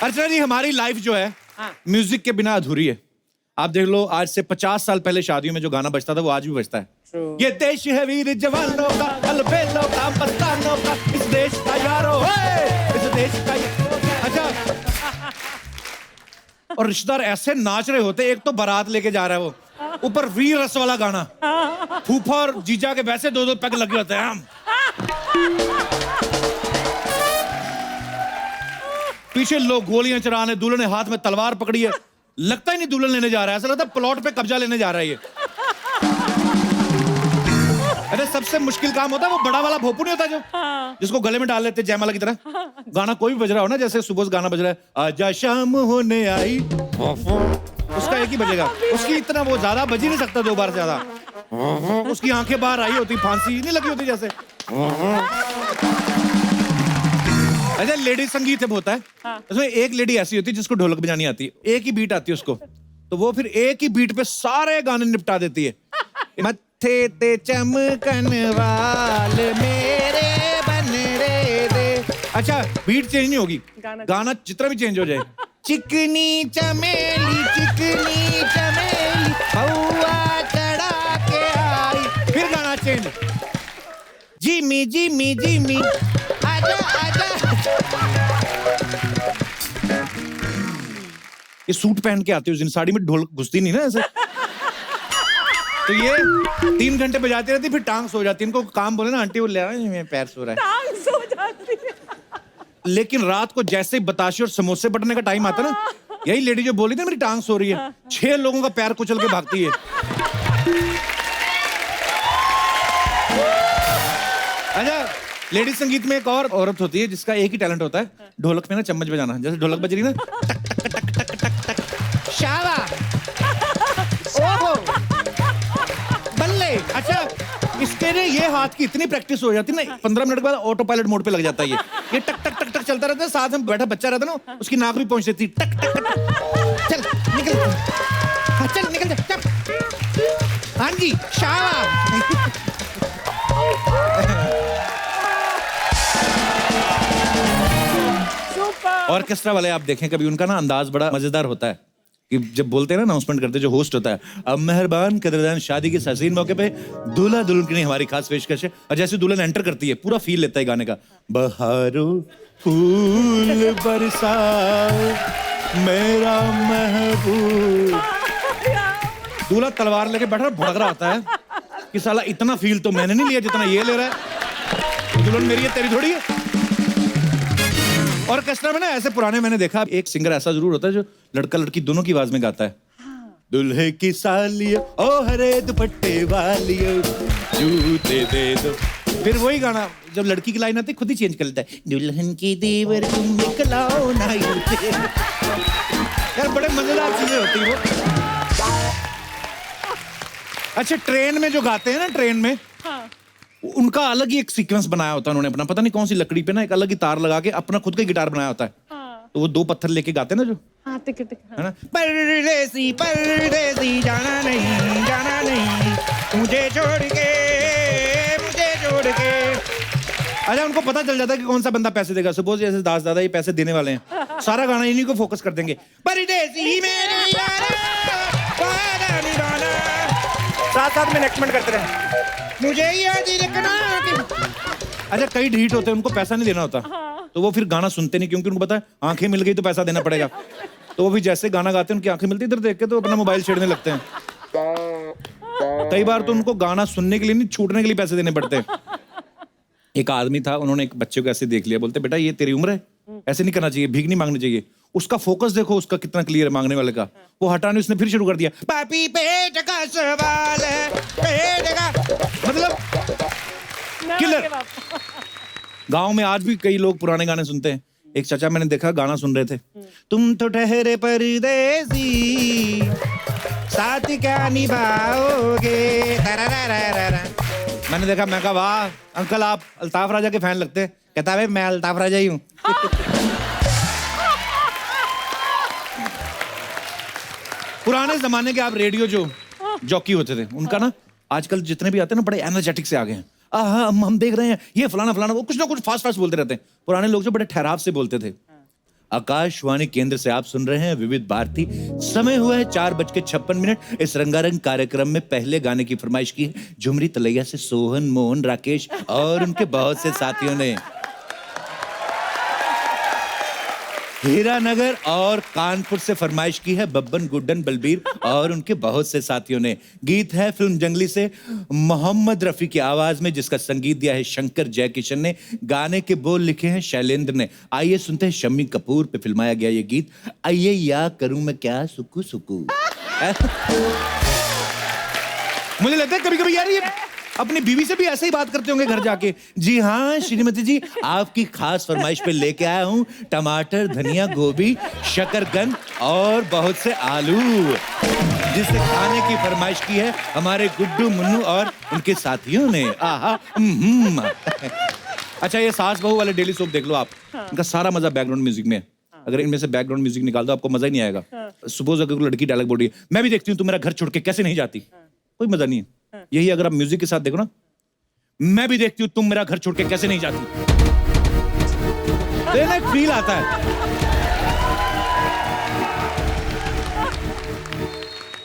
अर्चना जी, हमारी लाइफ जो है म्यूजिक के बिना अधूरी है। आप देख लो, आज से 50 साल पहले शादियों में जो गाना बजता था वो आज भी बजता है। ये देश है वीर जवानों का, अलबेलों का, मस्तानों का, इस देश का यारो, इस देश का। अच्छा, और रिश्तेदार ऐसे नाच रहे होते, एक तो बारात लेके जा रहा है वो, ऊपर वीर रस वाला गाना, फूफा और जीजा के वैसे दो पैग लगे होते हैं हम। पीछे लोग गोलियां चला रहे, दूल्हे ने हाथ में तलवार पकड़ी है, लगता ही नहीं दुल्हन लेने जा रहा है, ऐसा लगता है प्लॉट पे कब्जा लेने जा रहा है ये। अरे सबसे मुश्किल काम होता है वो बड़ा वाला भोपू नहीं होता जो, जिसको गले में डाल लेते जयमाला की तरह। गाना कोई भी बज रहा हो ना, जैसे सुबह से गाना बज रहा है, आजा शाम होने आई, उसका एक ही बजेगा। उसकी इतना वो ज्यादा बज ही नहीं सकता, 2 बार ज्यादा। उसकी आंखें बाहर आई होती, फांसी नहीं लगी होती जैसे। अच्छा, लेडी संगीत जब होता है उसमें एक लेडी ऐसी होती है जिसको ढोलक बजानी आती है, एक ही बीट आती है उसको, तो वो फिर एक ही बीट पे सारे गाने निपटा देती है। मत्थे ते चमकन वाल मेरे बन रे दे। अच्छा, बीट चेंज नहीं होगी, गाना जितना भी चेंज हो जाए। चिकनी चमेली हवा चढ़ा के आई, फिर गाना चेंज। जिमी जिमी जिमी आजा आजा। ये सूट पहन के आती है उस दिन, साड़ी में ढोलक घुसती नहीं ना ऐसे। तो ये 3 घंटे बजाती रहती, फिर टांग सो जाती। इनको काम बोले ना, आंटी वो ले आओ, मेरा पैर सो रहा है, टांग सो जाती है। लेकिन रात को जैसे ही बताशे और समोसे बटने का टाइम आता ना, यही लेडी जो बोली थी मेरी टांग सो रही है, 6 लोगों का पैर कुचल के भागती है। अच्छा, लेडी संगीत में एक और औरत होती है जिसका एक ही टैलेंट होता है, ढोलक में ना चम्मच बजाना। जैसे ढोलक बज रही ना, टक टक टक टक टक टक, शाबा, ओहो, बल्ले। अच्छा, इसके लिए ये हाथ की इतनी प्रैक्टिस हो जाती है ना, 15 मिनट के बाद ऑटो पायलट मोड पे लग जाता है ये टक टक टक टक चलता रहता है। साथ में बैठा बच्चा रहता है ना, उसकी नाक भी पहुंच जाती है, टक टक टक। चल निकल, हाँ चल निकल चल। हाँ जी, शाबा। ऑर्केस्ट्रा वाले आप देखें कभी, उनका ना अंदाज बड़ा मजेदार होता है कि जब बोलते हैं ना, अनाउंसमेंट करते, जो होस्ट होता है, अब मेहरबान कदरदान शादी के हसीन मौके पे दूल्हा दुल्हन के लिए हमारी खास पेशकश है। और जैसे दुल्हन एंटर करती है, पूरा फील लेता है गाने का, बहारों फूल बरसाओ मेरा महबूब। दूल्हा तलवार लेके बैठा भड़क रहा होता है कि साला इतना फील तो मैंने नहीं लिया जितना ये ले रहा है, दुल्हन मेरी है तेरी थोड़ी है। ऑर्केस्ट्रा में ना ऐसे पुराने मैंने देखा, एक सिंगर ऐसा जरूर होता है जो लड़का लड़की दोनों की आवाज में गाता है। दुल्हे की सालियो ओ हरे दुपट्टे वालियो जूते दे दो। फिर वही गाना जब लड़की की लाइन आती है खुद ही चेंज कर लेता है, दुल्हन की देवर तुम निकलाओ ना यूते। यार बड़े मजेदार चीजें होती है वो। अच्छा, ट्रेन में जो गाते हैं ना, ट्रेन में उनका अलग ही एक सीक्वेंस बनाया होता है उन्होंने अपना, पता नहीं कौन सी लकड़ी पे ना एक अलग ही तार लगा के अपना खुद का गिटार बनाया होता है। तो वो 2 पत्थर लेके गाते हैं ना जो, है ना, परदेसी परदेसी जाना नहीं मुझे छोड़ के। अच्छा, उनको पता चल जाता है कि कौन सा बंदा पैसे देगा। सपोज जैसे दास दादा ये पैसे देने वाले हैं, सारा गाना इन्हीं को फोकस कर देंगे, परदेसी मेरे यारा साथ में नेक्स्टमेंट करते रहे, मुझे याद रखना। अच्छा, कई ढीठ होते हैं, उनको पैसा नहीं देना होता, तो वो फिर गाना सुनते नहीं, क्योंकि उनको पता है आंखें मिल गई तो पैसा देना पड़ेगा। तो वो भी जैसे गाना गाते हैं, उनकी आंखें मिलती इधर देख के, तो अपना मोबाइल छेड़ने लगते हैं। कई बार तो उनको गाना सुनने के लिए नहीं, छूटने के लिए पैसे देने पड़ते हैं। एक आदमी था, उन्होंने एक बच्चे को ऐसे देख लिया, बोलते बेटा ये तेरी उम्र है, ऐसे नहीं करना चाहिए, भीख नहीं मांगनी चाहिए। उसका फोकस देखो, उसका कितना क्लियर है मांगने वाले का। वो हटाने उसने फिर शुरू कर दिया, पापी पेट का सवाल है, पेट का मतलब किलर। गांव में आज भी कई लोग पुराने गाने सुनते हैं। एक चाचा मैंने देखा गाना सुन रहे थे, तुम तो ठहरे परदेसी साथ क्या निभाओगे। मैंने देखा, मैं कहा वाह अंकल, आप अल्ताफ राजा के फैन लगते हैं। कहता है मैं अल्ताफ राजा ही हूँ। पुराने जमाने के आप रेडियो जो जॉकी होते थे, उनका ना आजकल जितने भी आते हैं ना, बड़े एनर्जेटिक से आ गए हैं। हम देख रहे हैं ये फलाना फलाना, वो कुछ ना कुछ फास्ट फास्ट बोलते रहते हैं। पुराने लोग जो बड़े ठहराव से बोलते थे, आकाशवाणी केंद्र से आप सुन रहे हैं विविध भारती। समय हुआ है 4:56। इस रंगारंग कार्यक्रम में पहले गाने की फरमाइश की है झुमरी तलैया से सोहन, मोहन, राकेश और उनके बहुत से साथियों ने। हीरानगर और कानपुर से फरमाइश की है बब्बन, गुड्डन, बलबीर और उनके बहुत से साथियों ने। गीत है फिल्म जंगली से मोहम्मद रफी की आवाज में, जिसका संगीत दिया है शंकर जयकिशन ने। गाने के बोल लिखे हैं शैलेंद्र ने। आइए सुनते हैं शम्मी कपूर पे फिल्माया गया ये गीत, आइए या करूं मैं क्या सुकू सुकू। मुझे लगता है कभी कभी यार ये अपनी बीवी से भी ऐसे ही बात करते होंगे घर जाके। जी हाँ श्रीमती जी, आपकी खास फरमाइश पे लेके आया हूँ टमाटर, धनिया, गोभी, शकरकंद और बहुत से आलू, जिसे खाने की फरमाइश की है हमारे गुड्डू, मुन्नू और उनके साथियों ने। आहा अच्छा, ये सास बहू वाले डेली सोप देख लो आप। इनका सारा मजा बैकग्राउंड म्यूजिक में है। अगर इनमें से बैकग्राउंड म्यूजिक निकाल दो आपको मजा ही नहीं आएगा। सपोज अगर लड़की डायलॉग बोल रही है, मैं भी देखती हूँ तुम मेरा घर छोड़ के कैसे नहीं जाती, कोई मजा नहीं है। यही अगर आप म्यूजिक के साथ देखो ना, मैं भी देखती हूँ तुम मेरा घर छोड़ के कैसे नहीं जाती, तो एक फील आता है।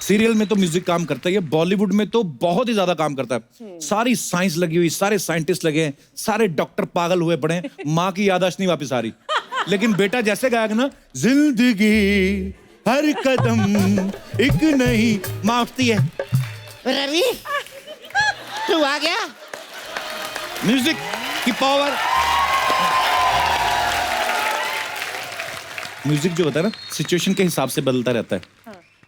सीरियल में तो म्यूजिक काम करता है, बॉलीवुड में तो बहुत ही ज्यादा काम करता है। सारी साइंस लगी हुई, सारे साइंटिस्ट लगे हैं, सारे डॉक्टर पागल हुए पड़े हैं, माँ की याददाश्त नहीं वापस आ रही। लेकिन बेटा जैसे गायक ना, जिंदगी हर कदम एक नई माफती है। रवि तू आ गया। म्यूजिक की पावर। म्यूजिक जो होता है ना, सिचुएशन के हिसाब से बदलता रहता है।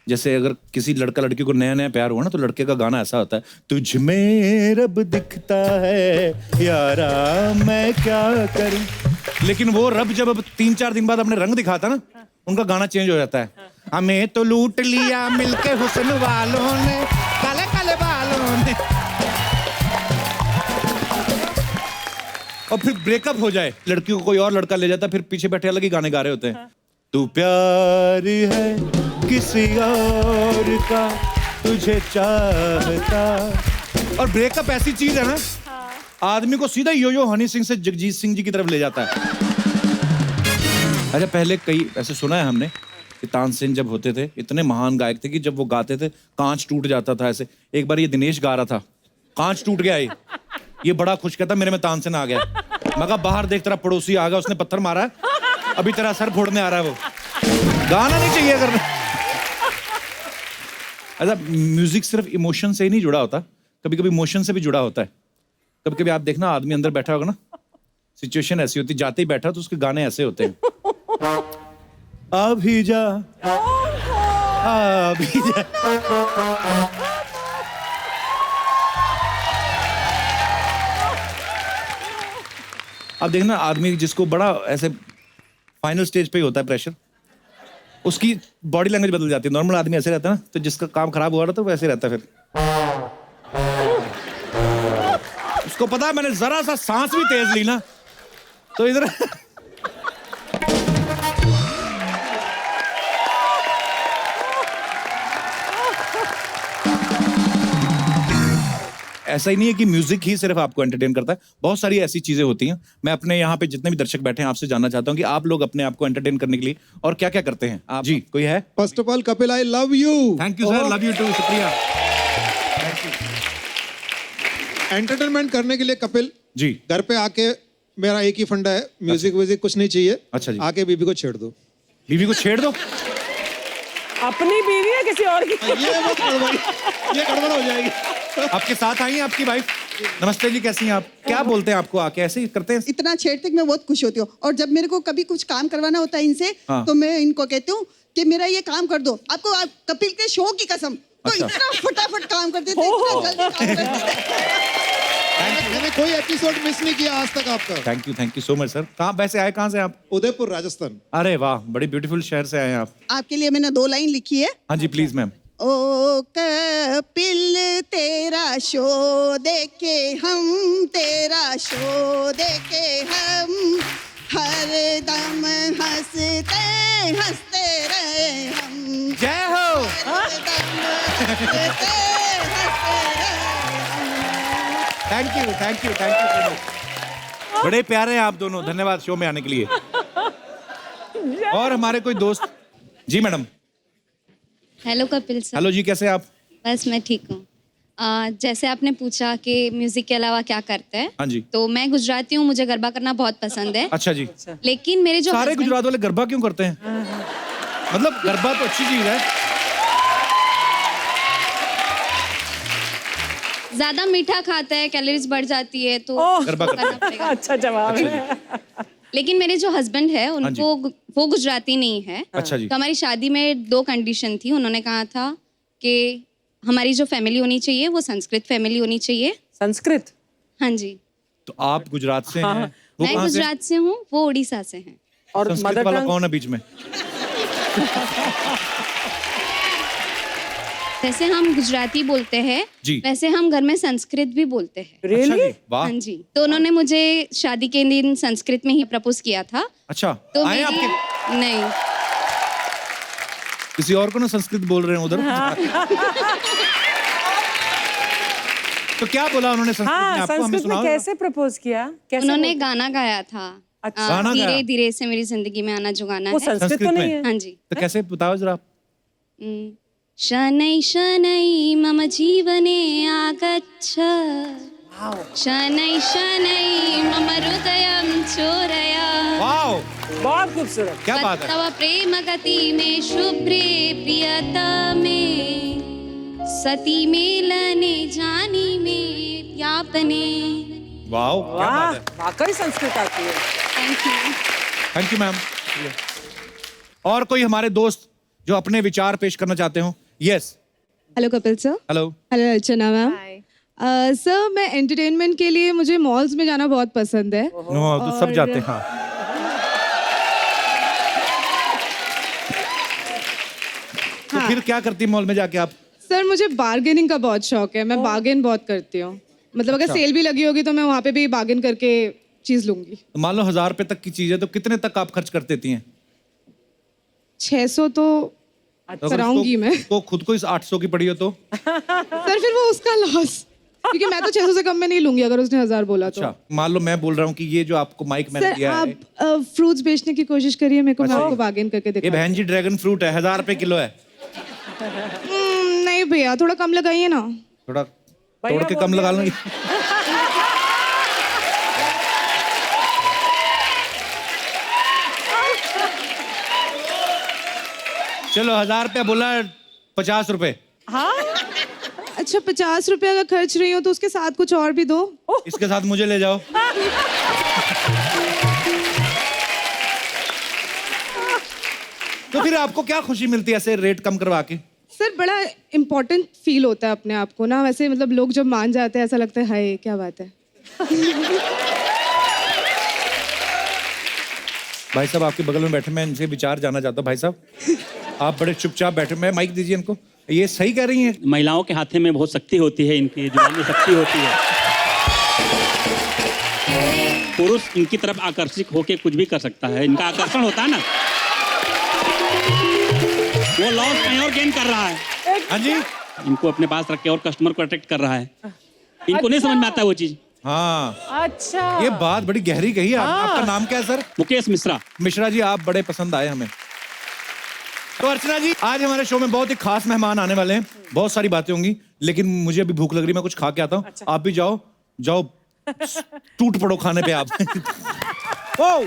जैसे अगर किसी लड़का लड़की को नया नया प्यार हुआ ना, तो लड़के का गाना ऐसा होता है, तुझ में रब दिखता है यारा मैं क्या करूं। लेकिन वो रब जब अब 3-4 दिन बाद अपने रंग दिखाता ना, उनका गाना चेंज हो जाता है। हमें तो लूट लिया मिलके हुस्न वालों ने, काले काले बालों ने। और फिर ब्रेकअप हो जाए, लड़की को कोई और लड़का ले जाता, फिर पीछे बैठे अलग ही गाने गा रहे होते हैं। तू प्यार है किसी और का, तुझे चाहता। और ब्रेकअप ऐसी चीज है ना, आदमी को सीधा यो हनी सिंह से जगजीत सिंह जी की तरफ ले जाता है। अच्छा, पहले कई ऐसे सुना है हमने कि तानसेन जब होते थे, इतने महान गायक थे कि जब वो गाते थे कांच टूट जाता था ऐसे। एक बार ये दिनेश गा रहा था, कांच टूट गया ये बड़ा खुश कहता मेरे में तानसेन आ गया। मैं कहा बाहर देख, तेरा पड़ोसी आ गया, उसने पत्थर मारा है, अभी तेरा सर फोड़ने आ रहा है। वो गाना नहीं चाहिए करना। अच्छा, म्यूजिक सिर्फ इमोशन से ही नहीं जुड़ा होता, कभी कभी इमोशन से भी जुड़ा होता है। कभी कभी आप देखना, आदमी अंदर बैठा होगा ना, सिचुएशन ऐसी होती, जाते ही बैठा तो उसके गाने ऐसे होते हैं। अभी जा अभी जा। अब देखना, आदमी जिसको बड़ा ऐसे फाइनल स्टेज पे ही होता है प्रेशर, उसकी बॉडी लैंग्वेज बदल जाती है। नॉर्मल आदमी ऐसे रहता है ना, तो जिसका काम खराब हुआ रहा था वो ऐसे रहता है। फिर उसको पता है मैंने जरा सा सांस भी तेज ली ना, तो इधर ऐसा ही नहीं है कि म्यूजिक ही सिर्फ आपको एंटरटेन करता है, बहुत सारी ऐसी चीजें होती हैं। मैं अपने यहाँ पे जितने भी दर्शक बैठे हैं आपसे जानना चाहता हूँ कि आप लोग अपने आप को एंटरटेन करने के लिए और क्या क्या करते हैं आप? जी, कोई है? First of all Kapil, I love you. Thank you sir, love you too. शुक्रिया। एंटरटेनमेंट करने के लिए कपिल जी, घर पे आके मेरा एक ही फंडा है, म्यूजिक व्यूजिक कुछ नहीं चाहिए। अच्छा जी। आके बीबी को छेड़ दो। बीवी को छेड़ दो? अपनी बीवी है किसी और की? ये गड़बड़ हो जाएगी। आपके साथ आई है आपकी वाइफ? नमस्ते जी, कैसी हैं आप? क्या बोलते हैं आपको आके? ऐसे ही करते हैं? इतना छेड़ते कि मैं बहुत खुश होती हूँ। और जब मेरे को कभी कुछ काम करवाना होता है इनसे, हाँ। तो मैं इनको कहती हूँ कि मेरा ये काम कर दो। आपको कपिल के शो की कसम, तो अच्छा। इतना फटाफट काम करते थे, इतना जल्दी काम करते थे। मैंने कोई एपिसोड मिस नहीं किया आज तक आपका। Thank you so much sir. कहाँ वैसे आए, कहाँ से आप? उदयपुर, राजस्थान। अरे वाह, बड़ी ब्यूटीफुल शहर से आए हैं आप। आपके लिए मैंने 2 लाइन लिखी है। हाँ जी प्लीज मैम। ओ कपिल तेरा शो देखे हम, तेरा शो देखे हम, हर दम हंसते हंसते रहे हम। जय हो। हर दम हंसते हंसते रहे हम। Thank you so much. बड़े प्यारे हैं आप दोनों, धन्यवाद शो में आने के लिए। जय और हमारे कोई दोस्त जी madam. Hello Kapil sir. Hello जी, कैसे आप? बस मैं ठीक हूँ। जैसे आपने पूछा कि म्यूजिक के अलावा क्या करते हैं, हाँ जी। तो मैं गुजराती हूँ, मुझे गरबा करना बहुत पसंद है। अच्छा जी। लेकिन मेरे जो सारे husband- गुजरात वाले गरबा क्यों करते हैं? मतलब गरबा तो अच्छी चीज है। ज्यादा मीठा खाता है, कैलोरीज बढ़ जाती है, तो गरबा करते करना पड़ेगा। अच्छा जवाब है। लेकिन मेरे जो हस्बैंड है हाँ उनको वो गुजराती नहीं है। अच्छा जी। तो हमारी शादी में 2 कंडीशन थी। उन्होंने कहा था कि हमारी जो फैमिली होनी चाहिए वो संस्कृत फैमिली होनी चाहिए। संस्कृत। हाँ जी। तो आप गुजरात से हैं, वो मैं कहाँ से? गुजरात से हूँ, वो उड़ीसा से हैं। और संस्कृत मदर वाला टंग। कौन है बीच में? जैसे हम गुजराती बोलते हैं, जी। वैसे हम घर में संस्कृत भी बोलते हैं। अच्छा रियली? जी, वाह। हाँ जी। तो उन्होंने मुझे शादी के दिन संस्कृत में ही प्रपोज किया था। अच्छा, तो आए मेरी आपके नहीं, किसी और को ना संस्कृत बोल रहे हैं उधर। तो क्या बोला उन्होंने संस्कृत में हाँ, आपको? हमें संस्कृत में सुनाओ। कैसे प्रपोज किया? कैसे उन्होंने गाना गाया था। अच्छा। गाना गाया? धीरे धीरे से मेरी जिंदगी में आना जो गाना वो है। संस्कृत तो संस्कृत नहीं में? है। हाँ जी। तो कैसे बताओ जरा आप। शनै शनै मम जीवने आगच्छ, शनै शनै मम हृदयं चोरय, वाओ, बहुत खूबसूरत। क्या बात है। तव प्रेम गति में शुभ्रे प्रियतमे, सती मेलने जानी में यापने। वाओ, क्या वाह, बात है। वाकई संस्कृत आती है। Thank you. Thank you ma'am. और कोई हमारे दोस्त जो अपने विचार पेश करना चाहते हो? Yes. Hello Kapil sir. Hello. Hello Archana ma'am. Sir मैं एंटरटेनमेंट के लिए मुझे मॉल्स में जाना बहुत पसंद है। नो, तो सब जाते हैं। हाँ। तो फिर क्या करती मॉल में जाके आप? सर मुझे बार्गेनिंग का बहुत शौक है, मैं बार्गेन बहुत करती हूँ। मतलब अगर सेल भी लगी होगी तो मैं वहाँ पे भी बार्गेन करके चीज लूंगी। तो मान लो 1000 रुपए तक की चीज है तो कितने तक आप खर्च कर देती हैं? 600 तो तो अगर कराऊंगी मैं। उसको खुद को इस 800 की पड़ी हो तो? सर फिर वो उसका लॉस, क्योंकि मैं तो 600 से कम में नहीं लूंगी अगर उसने 1000 बोला तो। अच्छा, मान लो मैं बोल रहा हूँ कि ये जो आपको माइक मैंने सर दिया है, आप फ्रूट्स बेचने की कोशिश करिए, मेरे को मैं अच्छा। आपको बार्गेन करके ये दिखा। बहन जी ड्रैगन फ्रूट है, 1000 रुपए किलो है। नहीं भैया थोड़ा कम लगाइए ना। थोड़ा तोड़ के कम लगा लो। चलो 1000 रुपया बोला, 50 रुपए। हाँ, अच्छा 50 रुपए अगर खर्च रही हो तो उसके साथ कुछ और भी दो। इसके साथ मुझे ले जाओ। तो फिर आपको क्या खुशी मिलती है ऐसे रेट कम करवा के? सर बड़ा इम्पोर्टेंट फील होता है अपने आप को ना, वैसे मतलब लोग जब मान जाते हैं ऐसा लगता है हाय क्या बात है। भाई साहब आपके बगल में बैठे, मैं इनसे विचार जानना चाहता हूँ। भाई साहब आप बड़े चुपचाप बैठे, मैं माइक दीजिए इनको। ये सही कह रही हैं? महिलाओं के हाथे में बहुत शक्ति होती है, इनकी जुबान में शक्ति होती है। पुरुष इनकी तरफ आकर्षित होके कुछ भी कर सकता है, इनका आकर्षण होता है ना, वो लॉस कहीं और गेन कर रहा है। हाँ जी। इनको अपने पास रख के और कस्टमर को अट्रैक्ट कर रहा है। इनको नहीं समझ में आता है वो चीज। हाँ, अच्छा। ये बात बड़ी गहरी कही है। आपका नाम क्या है सर? मुकेश मिश्रा। मिश्रा जी, आप बड़े पसंद आए हमें। तो अर्चना जी, आज हमारे शो में बहुत ही खास मेहमान आने वाले हैं। बहुत सारी बातें होंगी, लेकिन मुझे अभी भूख लग रही है, मैं कुछ खा के आता हूँ। आप भी जाओ जाओ, टूट पड़ो खाने पे आप। ओ